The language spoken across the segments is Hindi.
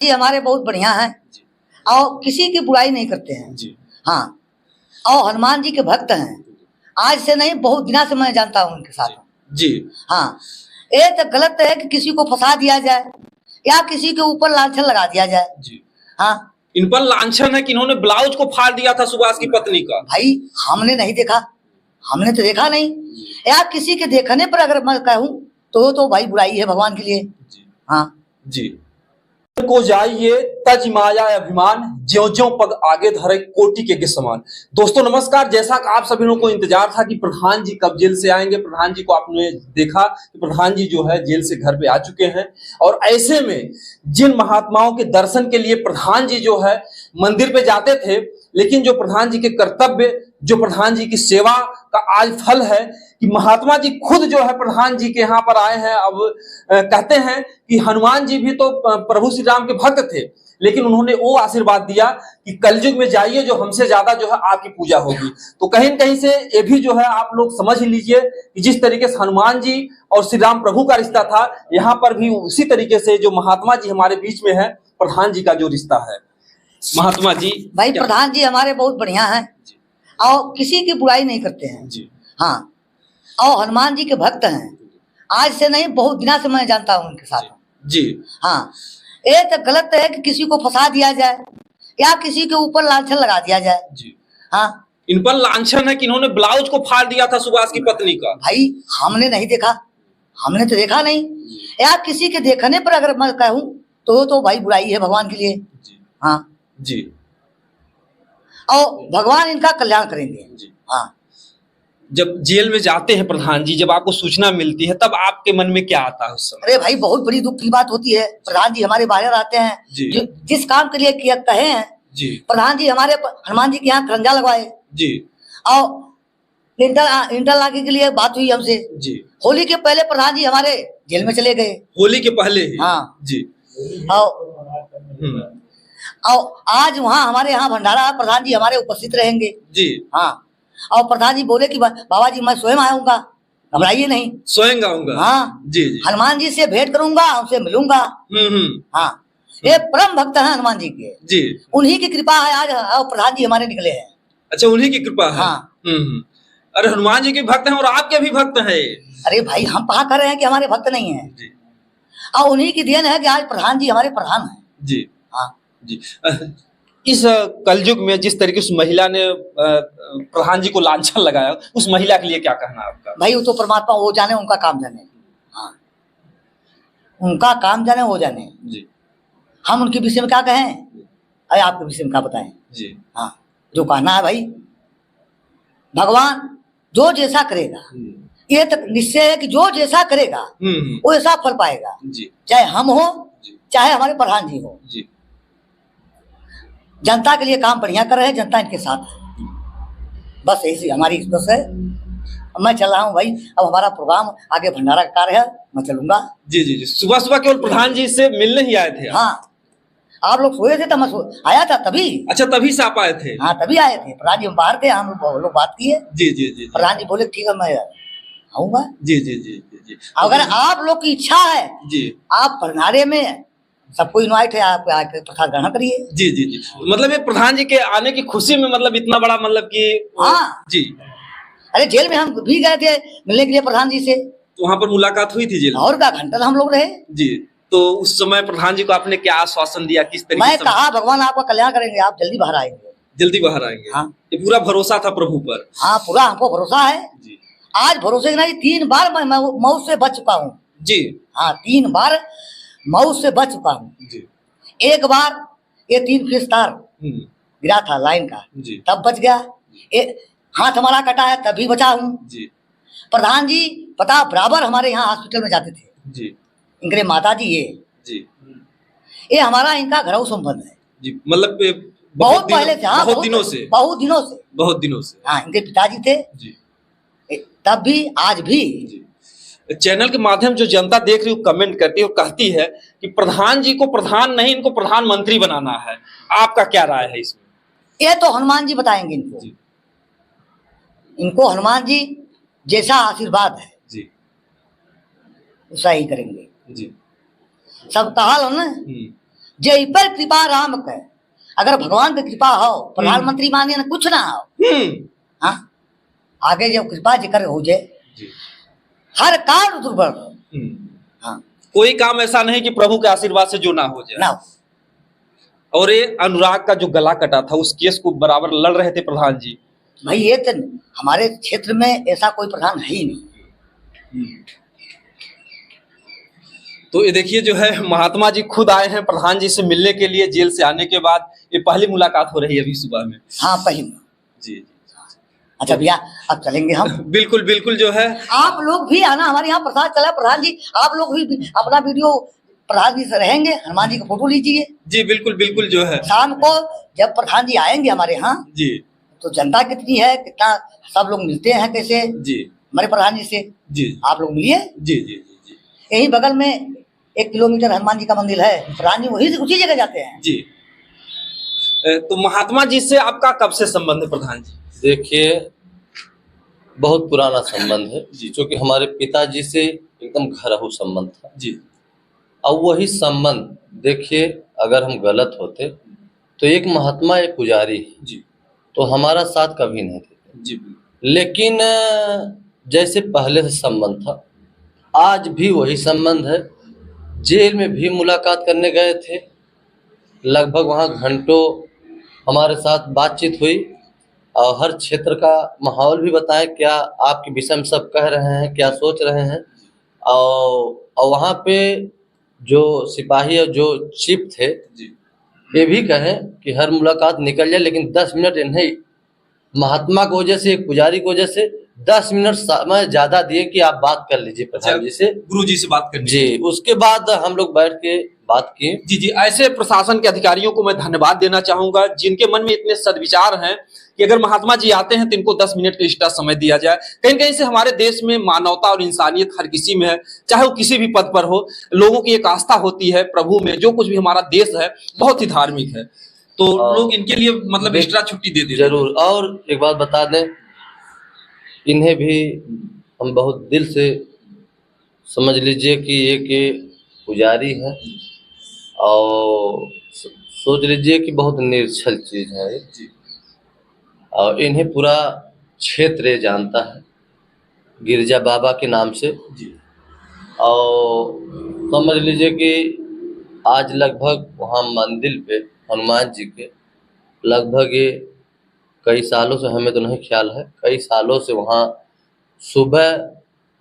जी हमारे बहुत बढ़िया हैं और किसी की बुराई नहीं करते हैं जी हाँ। और हनुमान जी के भक्त हैं, आज से नहीं बहुत दिना से मैं जानता हूँ उनके साथ। जी हाँ, ये तो गलत है कि किसी को फंसा दिया जाए या किसी के ऊपर लांछन लगा दिया जाए। जी हाँ, इन पर लांछन है कि इन्होंने ब्लाउज को फाड़ दिया था सुभाष की पत्नी का। भाई हमने नहीं देखा, हमने तो देखा नहीं, या किसी के देखने पर अगर मैं कहूँ तो भाई बुराई है भगवान के लिए। हाँ जी को जाइए तज माया अभिमान ज्यों ज्यों पग आगे धरे कोटि के समान। दोस्तों नमस्कार, जैसा कि आप सभी लोगों को इंतजार था कि प्रधान जी कब जेल से आएंगे। प्रधान जी को आपने देखा कि प्रधान जी जो है जेल से घर पे आ चुके हैं, और ऐसे में जिन महात्माओं के दर्शन के लिए प्रधान जी जो है मंदिर पे जाते थे, लेकिन जो प्रधान जी के कर्तव्य, जो प्रधान जी की सेवा का आज फल है कि महात्मा जी खुद जो है प्रधान जी के यहाँ पर आए हैं। अब कहते हैं कि हनुमान जी भी तो प्रभु श्री राम के भक्त थे, लेकिन उन्होंने वो आशीर्वाद दिया कि कलयुग में जाइए, जो हमसे ज्यादा जो है आपकी पूजा होगी। तो कहीं न कहीं से ये भी जो है आप लोग समझ ही लीजिए कि जिस तरीके से हनुमान जी और श्री राम प्रभु का रिश्ता था, यहाँ पर भी उसी तरीके से जो महात्मा जी हमारे बीच में है, प्रधान जी का जो रिश्ता है। महात्मा जी भाई प्रधान जी हमारे बहुत बढ़िया हैं और किसी की बुराई नहीं करते हैं जी हाँ। और हनुमान जी के भक्त हैं, आज से नहीं बहुत दिना से मैं जानता हूँ उनके साथ। जी हाँ, ये तो गलत है कि किसी को फंसा दिया जाए या किसी के ऊपर लांछन लगा दिया जाए। जी हाँ, इन पर लांछन है कि इन्होंने ब्लाउज को फाड़ दिया था सुभाष की पत्नी का। भाई हमने नहीं देखा, हमने तो देखा नहीं, या किसी के देखने पर अगर मैं कहूँ तो भाई बुराई है भगवान के लिए। हाँ जी और भगवान इनका कल्याण करेंगे। हाँ, जब जेल में जाते हैं प्रधान जी, जब आपको सूचना मिलती है, तब आपके मन में क्या आता है उस समय? अरे भाई बहुत बड़ी दुख की बात होती है। प्रधान जी हमारे बाहर आते हैं, जिस काम के लिए किया कहे हैं जी। प्रधान जी हमारे हनुमान जी के यहाँ खरंजा लगवाए जी, और इंटर लागे के लिए बात हुई हमसे जी। होली के पहले प्रधान जी हमारे जेल में चले गए, होली के पहले ही। हाँ जी। और आज वहाँ हमारे यहाँ भंडारा, प्रधान जी हमारे उपस्थित रहेंगे जी। हाँ, और प्रधान जी बोले कि बाबा जी मैं स्वयं आऊंगा, घबराइए नहीं, स्वयं आऊंगा। हाँ जी जी, हनुमान जी से भेंट करूंगा, उनसे मिलूंगा। हाँ, ये परम भक्त हैं हनुमान जी के जी, उन्हीं की कृपा है आज प्रधान जी हमारे निकले हैं। अच्छा, उन्हीं की कृपा है। हाँ। अरे हनुमान जी के भक्त हैं और आपके भी भक्त हैं। अरे भाई हम कहा कर रहे हैं कि हमारे भक्त नहीं है जी, और उन्हीं की देन है कि आज प्रधान जी हमारे प्रधान है जी। हाँ जी, इस कलयुग में जिस तरीके से महिला ने प्रधान जी को लांछन लगाया, उस महिला के लिए क्या कहना आपका? भाई वो तो परमात्मा वो जाने, उनका काम जाने। हाँ, उनका काम जाने, वो जाने जी। हम उनके विषय में क्या कहें, अरे आपके विषय में क्या बताएं जी। हाँ, जो कहना है भाई, भगवान जो जैसा करेगा, ये तक निश्चय है कि जो जैसा करेगा वो ऐसा फल पाएगा जी। चाहे हम हो चाहे हमारे प्रधान जी हो जी। जनता के लिए काम बढ़िया कर रहे हैं, जनता इनके साथ है, बस ऐसी हमारी बस है। मैं चल रहा हूँ भाई, अब हमारा प्रोग्राम आगे भंडारा का कार्य है, मैं चलूंगा जी जी जी। सुबह सुबह केवल प्रधान जी से मिलने ही आए थे? हाँ, आप लोग सोए थे तो मैं आया था तभी। अच्छा, तभी से आप आए थे? हाँ, तभी आए थे। प्रधान जी हम बाहर थे, हम लोग बात किए जी जी जी। प्रधान जी बोले ठीक है मैं आऊंगा जी जी जी जी। अगर आप लोग की इच्छा है जी, आप भंडारे में सबको इनवाइट है, आप आके प्रसाद ग्रहण करिए। जी जी जी। मतलब ये प्रधान जी के आने की खुशी में मतलब इतना बड़ा मतलब कि हाँ जी। अरे जेल में हम भी गए थे मिलने के लिए प्रधान जी से, तो वहाँ पर मुलाकात हुई थी जेल में? और क्या घंटा हम लोग रहे जी। तो उस समय प्रधान जी को आपने क्या आश्वासन दिया, किस तरीके से? मैं कहा भगवान आपका कल्याण करेंगे, आप जल्दी बाहर आएंगे। जल्दी बाहर आएंगे? हाँ, ये पूरा भरोसा था प्रभु पर? हाँ, पूरा हमको भरोसा है जी। आज भरोसे नहीं, 3 बार मैं मौत से बच चुका हूँ जी। हाँ, 3 बार मौत से बच चुका हूँ जी। एक बार ये 3 फीस तार गिरा था लाइन का जी, तब बच गया। हाथ हमारा कटा है तब भी बचा हूँ जी। प्रधान जी पता बराबर हमारे यहाँ हॉस्पिटल में जाते थे जी, इनके माता जी ये जी, ये हमारा इनका घरेलू संबंध है जी। मतलब बहुत पहले से, हाँ, बहुत दिनों से बहुत दिनों से हाँ, इनके पिताजी थे जी, तब भी आज भी जी। चैनल के माध्यम जो जनता देख रही है, कमेंट करती है और कहती है कि प्रधान जी को प्रधान नहीं, इनको प्रधानमंत्री बनाना है। आपका क्या राय है इसमें? ये तो हनुमान जी बताएंगे इनको जी। इनको हनुमान जी जैसा आशीर्वाद है जी, वैसा ही करेंगे जी। सब कहा लो ना, जय पर कृपा राम के। अगर भगवान की कृपा हो, प्रधानमंत्री माने ना कुछ ना हो, हाँ आगे जब कृपा जिक्र हो जाए, हर काम दुर्बल हो। हाँ कोई काम ऐसा नहीं कि प्रभु के आशीर्वाद से जो ना हो जाए ना हो। और ये अनुराग का जो गला कटा था उस केस को बराबर लड़ रहे थे प्रधान जी। भाई ये तो हमारे क्षेत्र में ऐसा कोई प्रधान है ही नहीं। तो ये देखिए जो है महात्मा जी खुद आए हैं प्रधान जी से मिलने के लिए जेल से आने के बाद। ये पहली मुलाकात हो रही है अभी सुबह में। हाँ पहली जी। अच्छा भैया अब चलेंगे हम। बिल्कुल बिल्कुल जो है आप लोग भी आना, हमारे यहाँ प्रसाद चला प्रधान जी, आप लोग भी अपना वीडियो प्रधान जी से रहेंगे, हनुमान जी का फोटो लीजिए। जी बिल्कुल बिल्कुल जो है शाम को जब प्रधान जी आएंगे हमारे यहाँ जी, तो जनता कितनी है, कितना सब लोग मिलते हैं कैसे जी हमारे प्रधान जी से, जी आप लोग मिलिए। जी जी जी जी यही बगल में 1 किलोमीटर हनुमान जी का मंदिर है, प्रधान जी वही उसी जगह जाते हैं। जी। तो महात्मा जी से आपका कब से संबंध है प्रधान जी? देखिए बहुत पुराना संबंध है, क्योंकि हमारे पिताजी से एकदम घरेलू संबंध था जी। अब वही संबंध देखिए, अगर हम गलत होते तो एक महात्मा एक पुजारी जी तो हमारा साथ कभी नहीं देते जी। लेकिन जैसे पहले से संबंध था आज भी वही संबंध है। जेल में भी मुलाकात करने गए थे, लगभग वहाँ घंटों हमारे साथ बातचीत हुई और हर क्षेत्र का माहौल भी बताया, क्या आपके विषय में सब कह रहे हैं, क्या सोच रहे हैं। और वहाँ पे जो सिपाही और जो चीफ थे ये भी कहें कि हर मुलाकात निकल जाए लेकिन 10 मिनट इन्हें महात्मा की वजह से, एक पुजारी की वजह से 10 मिनट समय ज़्यादा दिए कि आप बात कर लीजिए प्रधान जी से, गुरु जी से बात करनी जी। उसके बाद हम लोग बैठ के बात की। जी जी। ऐसे प्रशासन के अधिकारियों को मैं धन्यवाद देना चाहूंगा जिनके मन में इतने सद्विचार हैं कि अगर महात्मा जी आते हैं तो इनको 10 मिनट का एक्स्ट्रा समय दिया जाए। कहीं कहीं से हमारे देश में मानवता और इंसानियत हर किसी में है, चाहे वो किसी भी पद पर हो। लोगों की एक आस्था होती है प्रभु में, जो कुछ भी हमारा देश है बहुत ही धार्मिक है, तो लोग इनके लिए मतलब एक्स्ट्रा छुट्टी दे दें। जरूर। और एक बात बता दें, इन्हें भी हम बहुत दिल से समझ लीजिए कि एक पुजारी है और सोच लीजिए कि बहुत निर्छल चीज है और इन्हें पूरा क्षेत्र जानता है गिरजा बाबा के नाम से। और समझ लीजिए कि आज लगभग वहाँ मंदिर पे हनुमान जी के लगभग ये कई सालों से, हमें तो नहीं ख्याल है, कई सालों से वहाँ सुबह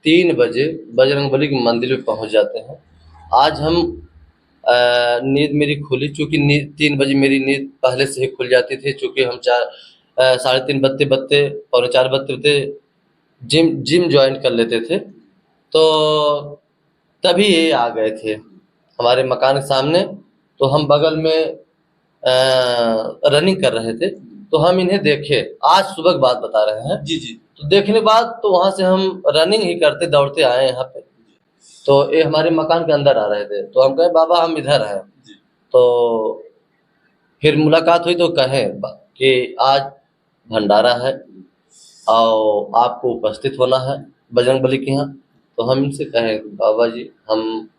3 बजे बजरंगबली के मंदिर में पहुँच जाते हैं। आज हम नींद मेरी खुली, चूँकि 3 बजे मेरी नींद पहले से ही खुल जाती थी, चूँकि हम 3:30 बजते 4 बजते जिम ज्वाइन कर लेते थे। तो तभी ये आ गए थे हमारे मकान के सामने। तो हम बगल में रनिंग कर रहे थे तो हम इन्हें देखे, आज सुबह की बात बता रहे हैं। जी जी। तो देखने बाद तो वहाँ से हम रनिंग ही करते दौड़ते आए यहाँ पे, तो ये हमारे मकान के अंदर आ रहे थे। तो हम कहे बाबा हम इधर हैं। तो फिर मुलाकात हुई तो कहें कि आज भंडारा है और आपको उपस्थित होना है बजरंगबली के यहाँ। तो हम इनसे कहें बाबा जी हम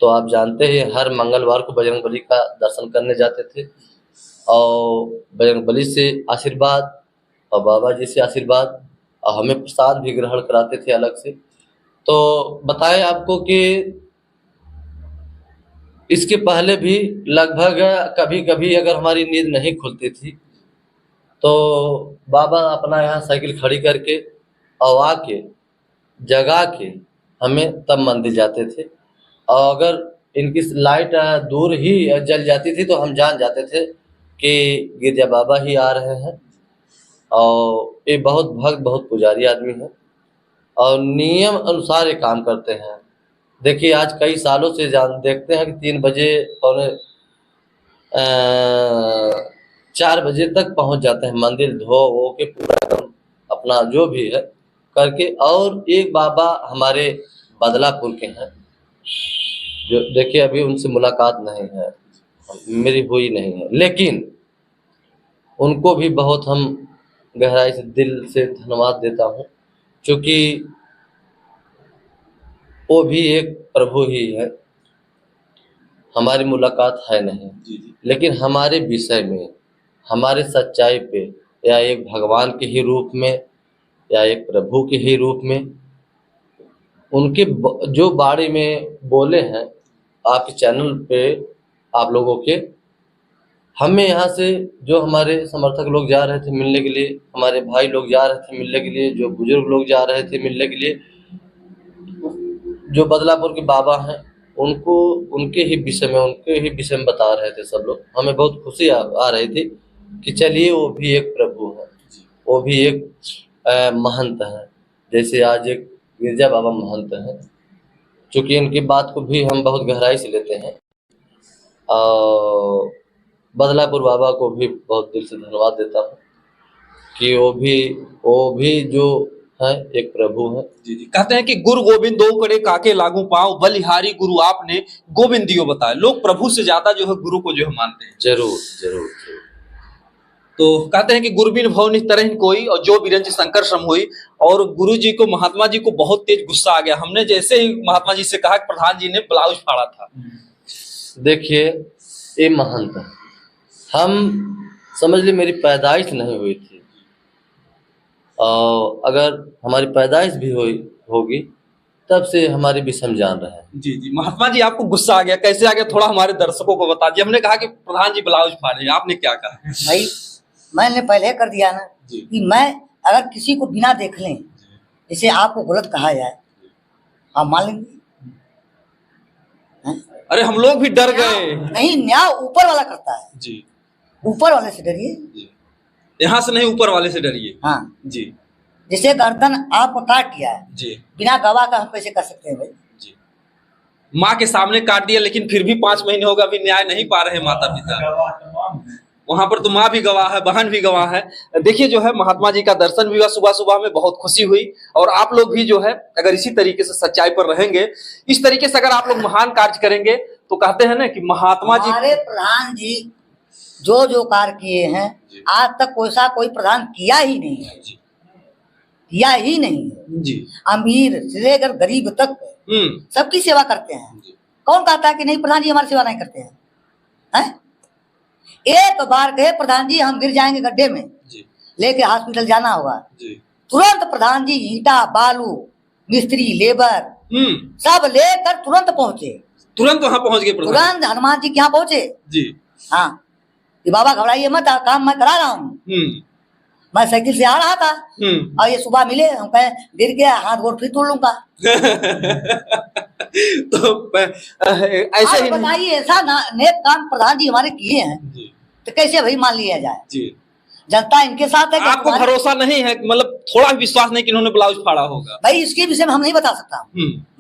तो आप जानते हैं हर मंगलवार को बजरंगबली का दर्शन करने जाते थे और बजरंगबली से आशीर्वाद और बाबा जी से आशीर्वाद और हमें प्रसाद भी ग्रहण कराते थे अलग से। तो बताएं आपको कि इसके पहले भी लगभग कभी कभी अगर हमारी नींद नहीं खुलती थी तो बाबा अपना यहाँ साइकिल खड़ी करके और आके जगा के हमें तब मंदिर जाते थे। और अगर इनकी लाइट दूर ही जल जाती थी तो हम जान जाते थे कि गिरजा बाबा ही आ रहे हैं। और ये बहुत भक्त बहुत पुजारी आदमी है और नियम अनुसार ये काम करते हैं। देखिए आज कई सालों से देखते हैं कि 3 बजे 4 बजे तक पहुंच जाते हैं मंदिर धो वो के पूरा अपना जो भी है करके। और एक बाबा हमारे बदलापुर के हैं जो देखिए अभी उनसे मुलाकात नहीं है, मेरी हुई नहीं है, लेकिन उनको भी बहुत हम गहराई से दिल से धन्यवाद देता हूँ क्योंकि वो भी एक प्रभु ही है। हमारी मुलाकात है नहीं, लेकिन हमारे विषय में, हमारे सच्चाई पे, या एक भगवान के ही रूप में या एक प्रभु के ही रूप में उनके जो बारे में बोले हैं आपके चैनल पे आप लोगों के, हमें यहाँ से जो हमारे समर्थक लोग जा रहे थे मिलने के लिए, हमारे भाई लोग जा रहे थे मिलने के लिए, जो बुजुर्ग लोग जा रहे थे मिलने के लिए, जो बदलापुर के बाबा हैं उनको उनके ही विषय में बता रहे थे सब लोग। हमें बहुत खुशी आ रही थी कि चलिए वो भी एक प्रभु है, वो भी एक महंत है, जैसे आज एक गिरजा बाबा महंत हैं, चूँकि इनकी बात को भी हम बहुत गहराई से लेते हैं। और बदलापुर बाबा को भी बहुत दिल से धन्यवाद देता हूँ कि वो भी जो है एक प्रभु है। जी जी, कहते हैं कि गुरु गोविंद दो करे काके लागू पाओ, बलिहारी गुरु आपने गोविंदियो बताया। लोग प्रभु से ज्यादा जो है गुरु को जो है मानते हैं। जरूर जरूर। तो कहते हैं कि गुरु बिन भव नित तरहिन कोई, और जो बिरंज शंकर श्रम हुई। और गुरु जी को, महात्मा जी को बहुत तेज गुस्सा आ गया। हमने जैसे ही महात्मा जी से कहा कि प्रधान जी ने ब्लाउज फाड़ा था। देखिए ये महंत है, हम समझ ली मेरी पैदाइश नहीं हुई थी, और अगर हमारी पैदाइश भी होगी तब से हमारे विषय में जान रहे हैं। जी जी, महात्मा जी आपको गुस्सा आ गया, कैसे आ गया थोड़ा हमारे दर्शकों को बता दिए। हमने कहा कि प्रधान जी ब्लाउज फाड़े, आपने क्या कहा? भाई मैंने पहले कर दिया ना कि मैं अगर किसी को बिना देख लें, जैसे आपको गलत कहा जाए, आप मान लेंगे? अरे हम लोग भी डर गए। नहीं, न्याय ऊपर वाला करता है जी, ऊपर वाले से डरिए, यहाँ से नहीं ऊपर वाले से डरिए। हाँ जी, जैसे गर्दन आपको काट दिया है जी, बिना गवाह का हम कैसे कर सकते हैं भाई? जी, माँ के सामने काट दिया, लेकिन फिर भी 5 महीने होगा अभी न्याय नहीं पा रहे माता पिता। वहां पर तो माँ भी गवाह है, बहन भी गवाह है। देखिए जो है महात्मा जी का दर्शन भी हुआ सुबह सुबह में, बहुत खुशी हुई। और आप लोग भी जो है अगर इसी तरीके से सच्चाई पर रहेंगे, इस तरीके से अगर आप लोग महान कार्य करेंगे, तो कहते हैं ना कि महात्मा जी, हमारे प्रधान जी जो जो कार्य किए हैं आज तक कोई प्रधान किया ही नहीं है, किया ही नहीं है जी, अमीर से लेकर गरीब तक सबकी सेवा करते हैं। कौन कहता है कि नहीं प्रधान जी हमारी सेवा नहीं करते हैं? एक बार कहे प्रधान जी हम गिर जाएंगे गड्ढे में, लेके हॉस्पिटल जाना होगा, तुरंत प्रधान जी ईंटा बालू मिस्त्री लेबर सब लेकर तुरंत पहुंचे, तुरंत वहां पहुंच गए प्रधान। तुरंत हनुमान जी के यहाँ पहुंचे जी, हाँ कि बाबा घबराइए मत, काम मैं करा रहा हूँ। मैं साइकिल से आ रहा था और ये सुबह मिले, हम कहे गिर गया, हाथ गोड़ फिर तोड़ लूंगा। तो ऐसे ही बताइए, ऐसा नेक काम प्रधान जी हमारे किए हैं तो कैसे भाई मान लिया जाए? जी, जनता इनके साथ है। आपको भरोसा नहीं है, मतलब थोड़ा भी विश्वास नहीं कि इन्होंने ब्लाउज फाड़ा होगा? भाई इसके विषय में हम नहीं बता सकता।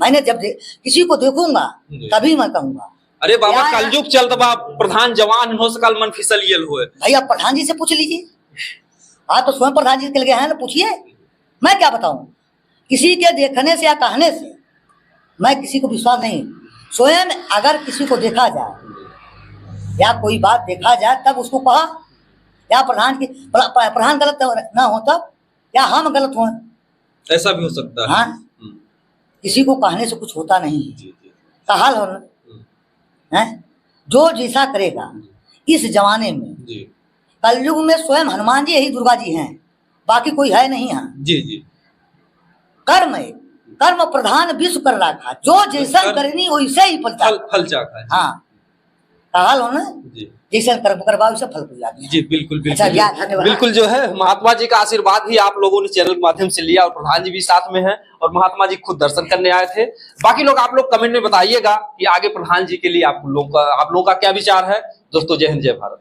मैंने जब किसी को देखूंगा तभी मैं कहूंगा। अरे बाबा कलयुग चलता बा, प्रधान जवान हो सकल मन फिसलियल हुए। भाई आप प्रधान जी से पूछ लीजिए, आप तो स्वयं प्रधान जी के लगे हैं ना, पूछिए। मैं क्या बताऊं, किसी के देखने से या कहने से मैं किसी को विश्वास नहीं। स्वयं अगर किसी को देखा जाए या कोई बात देखा जाए तब उसको कहा, या प्रधान गलत ना हो तब, या हम गलत हो, ऐसा भी हो सकता है। हाँ, किसी को कहने से कुछ होता नहीं है। कहाल हो है, जो जैसा करेगा इस जमाने में, कलयुग में स्वयं हनुमान जी यही दुर्गा जी हैं, बाकी कोई है नहीं यहाँ। जी जी, कर्म प्रधान विश्व कर रखा, जो जैसा करनी वैसे ही फल चाखा। हाँ, कहाल हो ना, जैसे कर्म करवाओ वैसे फल मिल जाते हैं। जी बिल्कुल बिल्कुल। अच्छा, बिल्कुल जो है महात्मा जी का आशीर्वाद भी आप लोगों ने चैनल के माध्यम से लिया, और प्रधान जी भी साथ में हैं, और महात्मा जी खुद दर्शन करने आए थे। बाकी लोग आप लोग कमेंट में बताइएगा कि आगे प्रधान जी के लिए आप लोगों का क्या विचार है। दोस्तों जय हिंद जय भारत।